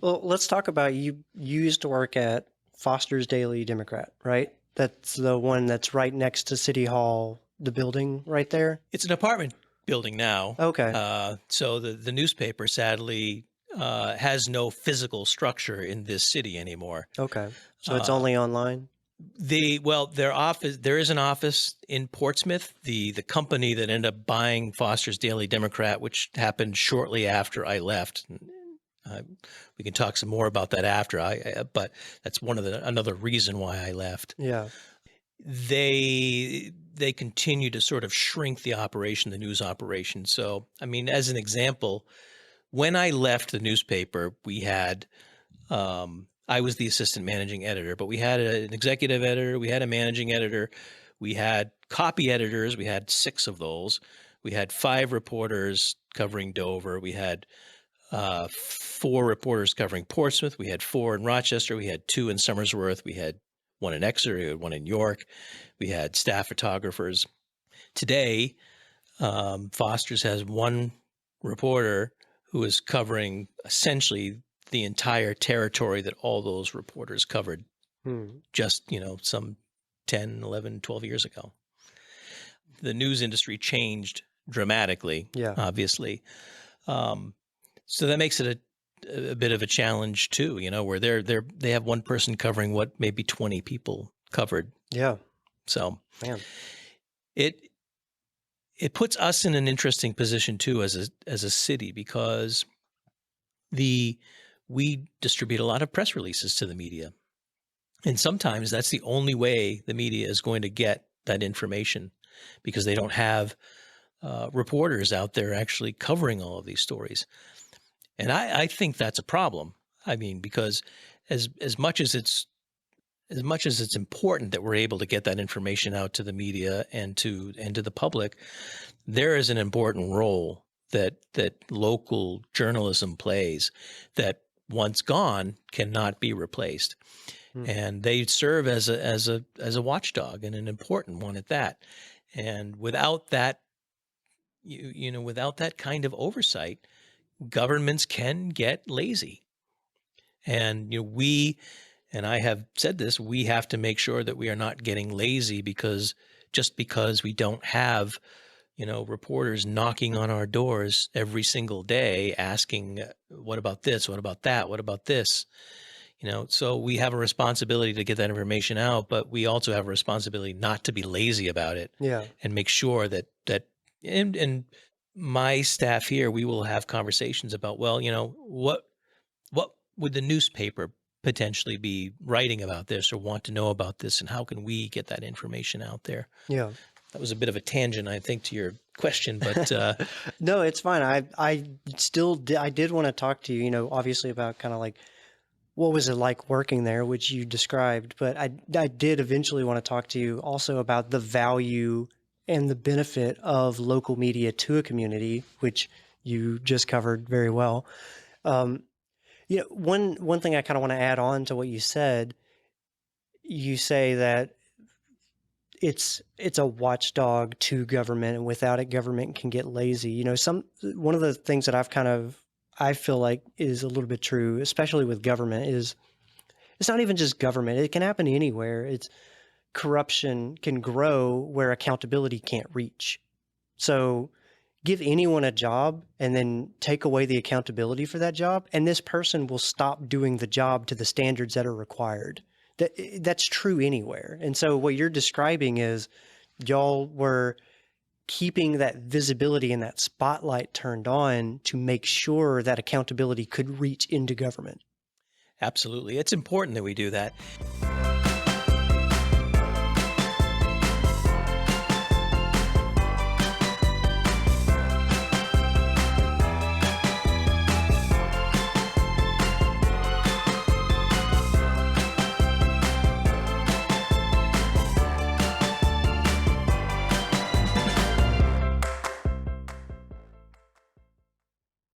Well, let's talk about you used to work at Foster's Daily Democrat, right? That's the one that's right next to City Hall, the building right there. It's an apartment building now. Okay. So the newspaper sadly has no physical structure in this city anymore. Okay. So it's Uh, only online? their office, there is an office in Portsmouth. The company that ended up buying Foster's Daily Democrat, which happened shortly after I left. Uh, we can talk some more about that after but that's another reason why I left. Yeah. They continue to sort of shrink the operation, the news operation. So, I mean, as an example, when I left the newspaper, we had I was the assistant managing editor, but we had an executive editor, we had a managing editor, we had copy editors, we had 6 of those. We had 5 reporters covering Dover, we had 4 reporters covering Portsmouth, we had 4 in Rochester, we had 2 in Somersworth, we had 1 in Exeter, we had 1 in York, we had staff photographers. Today, Foster's has 1 reporter who is covering essentially the entire territory that all those reporters covered Hmm. just, some 10, 11, 12 years ago. The news industry changed dramatically, Yeah. obviously. So that makes it a bit of a challenge too, where they have one person covering what maybe 20 people covered. Yeah. So Man. it it puts us in an interesting position too as a city because we distribute a lot of press releases to the media. And sometimes that's the only way the media is going to get that information because they don't have reporters out there actually covering all of these stories. And I think that's a problem. I mean, because as much as it's important that we're able to get that information out to the media and to the public, there is an important role that local journalism plays that once gone cannot be replaced. Hmm. And they serve as a watchdog, and an important one at that. And without that, without that kind of oversight, governments can get lazy. And and I have said this, we have to make sure that we are not getting lazy because we don't have, reporters knocking on our doors every single day asking, what about this? What about that? What about this? So we have a responsibility to get that information out, but we also have a responsibility not to be lazy about it Yeah. and make sure and my staff here, we will have conversations about, well, what would the newspaper potentially be writing about this or want to know about this, and how can we get that information out there? Yeah. That was a bit of a tangent, I think, to your question, but No, it's fine. I did want to talk to you, obviously about kind of like what was it like working there, which you described, but I did eventually want to talk to you also about the value and the benefit of local media to a community, which you just covered very well. Um, one thing I kind of want to add on to what you said, you say that it's a watchdog to government, and without it, government can get lazy. One of the things that I feel like is a little bit true, especially with government, is it's not even just government. It can happen anywhere. It's corruption can grow where accountability can't reach. So give anyone a job and then take away the accountability for that job, and this person will stop doing the job to the standards that are required. That's true anywhere. And so what you're describing is y'all were keeping that visibility and that spotlight turned on to make sure that accountability could reach into government. absolutely. It's important that we do that.